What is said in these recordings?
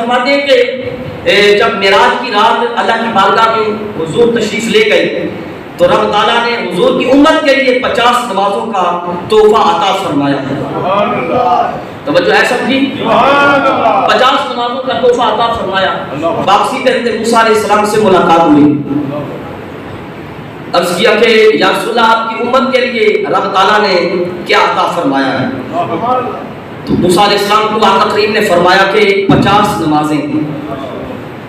فرماتے ہیں کہ جب معراج کی رات اللہ کی بارگاہ میں حضور تشریف لے گئے تو رب تعالیٰ نے حضور کی امت کے لیے 50 نمازوں کا تحفہ عطا فرمایا. توجہ ہے سب کی؟ 50 نمازوں کا تحفہ عطا فرمایا. واپسی پہ حضرت موسیٰ علیہ السلام سے ملاقات ہوئی. عرض کیا کہ یا رسول اللہ آپ کی امت کے لیے رب تعالیٰ نے کیا عطا فرمایا ہے؟ تو موسیٰ علیہ السلام کو آقا کریم نے فرمایا کہ 50 نمازیں.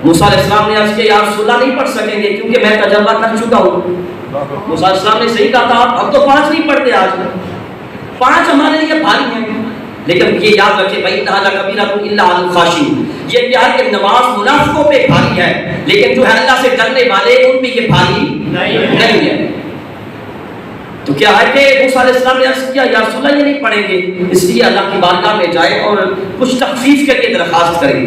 موسیٰ علیہ السلام نے عرض کیا یا رسول اللہ نہیں پڑھ سکیں گے کیونکہ میں تجربہ کر چکا ہوں. موسیٰ علیہ السلام نے صحیح کہا تھا ہم تو 5 نہیں پڑھتے آج میں. 5 ہمارے لیے بھاری ہیں لیکن یہ یاد رکھے بھائی انہا لکبیرۃ الا علی الخاشعین. یہ کیا ہے کہ نماز منافقوں پہ بھاری ہے لیکن جو ہے اللہ سے ڈرنے والے ان پہ یہ بھاری نہیں ہے. تو کیا ہے کہ موسیٰ علیہ السلام نے عرض کیا یا رسول اللہ یہ نہیں پڑھیں گے اس لیے اللہ کی بارگاہ میں جائیں اور کچھ تخفیف کر کے درخواست کریں.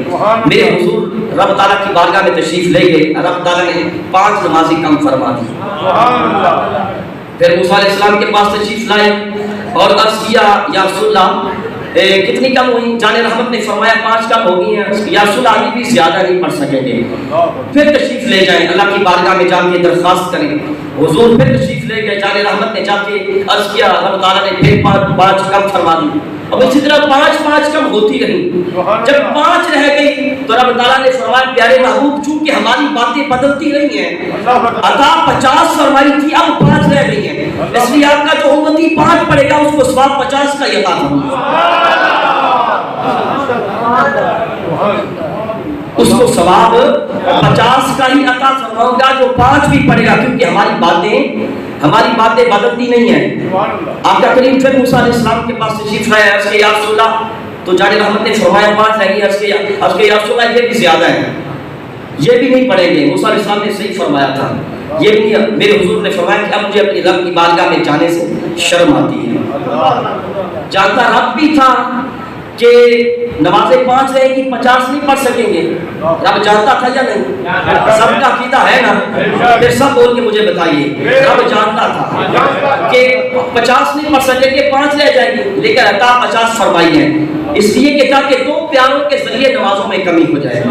میرے حضور رب تعالیٰ کی بارگاہ میں تشریف لے گئے. رب تعالیٰ نے 5 نمازی کم فرما دی. پھر موسیٰ علیہ السلام کے پاس تشریف لائے اور عرض کیا یا رسول اللہ کتنی کم ہوئی؟ جان رحمت نے فرمایا 5 کم ہو گئی ہیں. یا رسول اللہ بھی زیادہ نہیں پڑھ سکیں گے. پھر تشریف لے جائیں اللہ کی بارگاہ میں جا کے درخواست کریں. حضور پھر تشریف لے گئے. جان رحمت نے جا کے عرض کیا رب تعالیٰ نے پھر 5 کم فرما دی. اب اسی طرح 5 کم ہوتی رہی. جب 5 رہ گئی تو رب تعالیٰ نے فرمایا پیارے محبوب چونکہ ہماری باتیں بدلتی رہی ہیں عطا 50 فرمائی تھی اب 5 رہ گئی ہیں اس لیے آپ کا جو امتی 5 پڑھے گا اس کو ثواب 50 کا یہ عطا فرمایا. اس کو ثواب 50 کا ہی عطا فرماؤں گا جو 5 بھی پڑھے گا کیونکہ ہماری باتیں بدلتی نہیں ہیں. آقا کریم پھر موسیٰ علیہ السلام کے پاس تشریف لائے. عرض کیا یا رسول اللہ تو جان رحمت نے فرمایا 5 رہ گئی. عرض کیا یا رسول اللہ یہ بھی زیادہ ہے یہ بھی نہیں پڑھیں گے. موسیٰ علیہ السلام نے صحیح فرمایا تھا یہ بھی. میرے حضور نے فرمایا کہ اب مجھے اپنی رب کی بارگاہ میں جانے سے شرم آتی ہے. جانتا رب بھی تھا کہ نمازیں 5 رہیں گی 50 نہیں پڑھ سکیں گے. رب جانتا تھا یا نہیں؟ سب کا عقیدہ ہے نا. پھر سب بول کے مجھے بتائیے رب جانتا تھا کہ 50 نہیں پڑھ سکیں گے 5 رہ جائیں گے لیکن عطا 50 فرمائی ہے اس لیے کہ تاکہ 2 پیاروں کے ذریعے نمازوں میں کمی ہو جائے.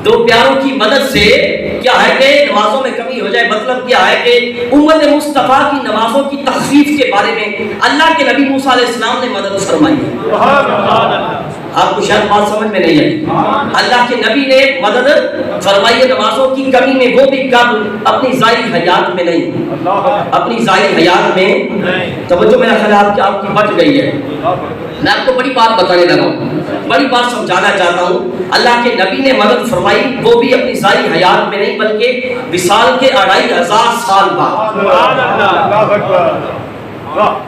2 پیاروں کی مدد سے کیا ہے کہ نمازوں میں کمی ہو جائے. مطلب کیا ہے کہ امت مصطفیٰ کی نمازوں کی تخفیف کے بارے میں اللہ کے نبی موسیٰ علیہ السلام نے مدد فرمائی ہے. آپ کو شاید بات سمجھ میں نہیں آئی. اللہ کے نبی نے مدد فرمائی ہے نمازوں کی کمی میں. وہ بھی کب؟ اپنی ظاہری حیات میں نہیں. اپنی ظاہری حیات میں توجہ میرا خیال آپ کی بچ گئی ہے. میں آپ کو بڑی بات بتانے لگا ہوں بڑی بات سمجھانا چاہتا ہوں. اللہ کے نبی نے مدد فرمائی وہ بھی اپنی ظاہری حیات میں نہیں بلکہ وصال کے 2500 سال بعد.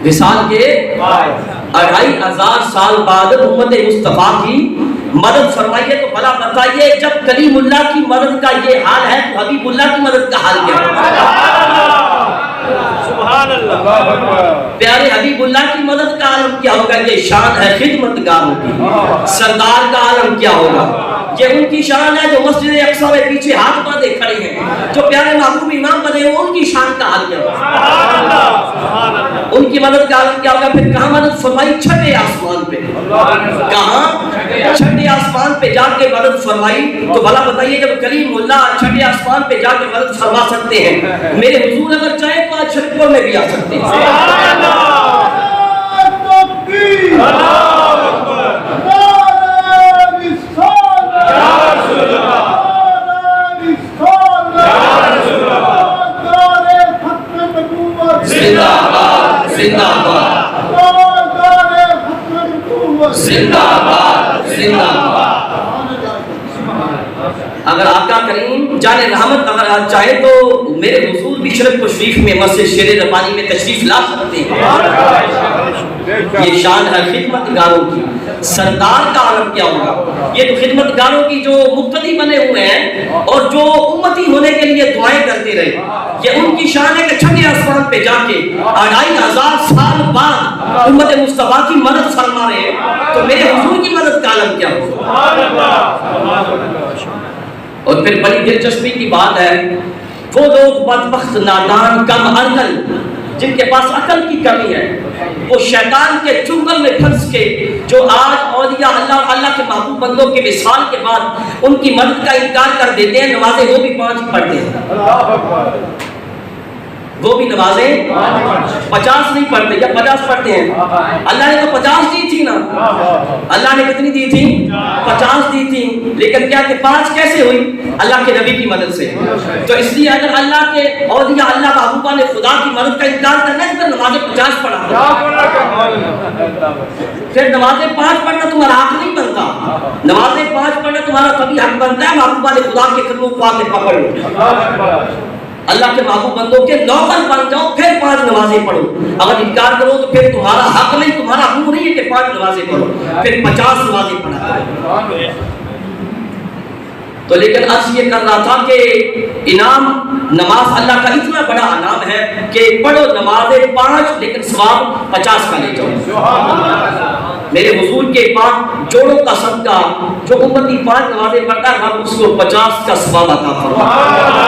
وصال کے 2500 سال بعد امت مصطفیٰ کی مدد فرمائیے. تو بھلا بتائیے جب کلیم اللہ کی مدد کا یہ حال ہے تو حبیب اللہ کی مدد کا حال کیا ہے؟ سبحان اللہ. پیارے حبیب اللہ کی مدد کا عالم کیا ہوگا؟ یہ شان ہے خدمت گاروں کی. سردار کا عالم کیا ہوگا؟ یہ ان کی شان ہے جو مسجد اقصیٰ میں پیچھے ہاتھ باندھے کھڑے ہیں جو پیارے محبوب امام بنے ہیں ان کی شان کا حال کیا ہوگا؟ ان کی مدد کا عالم کیا ہوگا؟ پھر کہاں مدد فرمائی؟ 6 آسمان پہ. کہاں؟ 6 آسمان پہ جا کے مدد فرمائی. تو بھلا بتائیے جب کلیم اللہ 6 آسمان پہ جا کے مدد فرما سکتے ہیں میرے حضور اگر چاہیں تو آج شرکوں میں بھی آ سکتے ہیں. زندہ باد زندہ باد. اگر آقا کریم جان رحمت اگر آپ چاہے تو میرے حضور بھی شرف و شریف میں مسجد شیر ربانی میں تشریف لا سکتے ہیں. یہ شان ہے خدمت گاروں کی. سردار کا عالم کیا ہوگا؟ یہ تو خدمت گاروں کی جو مقتدی بنے ہوئے ہیں اور جو امتی ہونے کے لیے دعائیں کرتے رہے یہ ان کی شان ہے کہ 6 آسمان پہ جا کے 2500 سال بعد امت مصطفیٰ کی مدد فرما رہے ہیں. تو میرے حضور کی مدد کا عالم کیا ہوگا؟ اور پھر بڑی دلچسپی کی بات ہے وہ لوگ بدبخت نادان کم عقل جن کے پاس عقل کی کمی ہے، وہ شیطان کے چنگل میں پھنس کے جو آج اولیاء اللہ اللہ کے محبوب بندوں کے وصال کے بعد ان کی مدد کا انکار کر دیتے ہیں، نمازیں وہ بھی 5 ہی پڑھتے ہیں، وہ بھی نمازیں 50 نہیں پڑھتے یا 50 پڑھتے ہیں۔ اللہ نے تو 50 دی تھی نا، اللہ نے کتنی دی تھی؟ 50 دی تھی، لیکن کیا کہ 5 کیسے ہوئی؟ اللہ کے نبی کی مدد سے۔ تو اس لیے اگر اللہ کے اولیاء اللہ محبوبہ نے خدا کی مدد کا انکار کرنا ہے تو نمازیں 50 پڑھا، پھر نمازیں 5 پڑھنا تمہارا حق نہیں بنتا، نمازیں 5 پڑھنا تمہارا کبھی حق بنتا ہے محبوبہ نے خدا کے قدموں کو آ کے پکڑ لو، اللہ کے محبوب بندوں کے نوکر بن جاؤ، پھر 5 نمازیں پڑھو۔ اگر انکار کرو تو پھر تمہارا حق نہیں، تمہارا حق نہیں ہے کہ 5 نمازیں پڑھو، پھر 50 نمازیں پڑھا کرو۔ تو لیکن عرض یہ کر رہا تھا کہ انعام نماز اللہ کا اتنا بڑا انعام ہے کہ پڑھو نمازیں 5 لیکن ثواب 50 کا لے جاؤ۔ میرے حضور کے پاک جوڑوں کا صدقہ جو امتی 5 نمازیں پڑھتا ہے، ہم اس کو 50 کا ثواب عطا فرمائے۔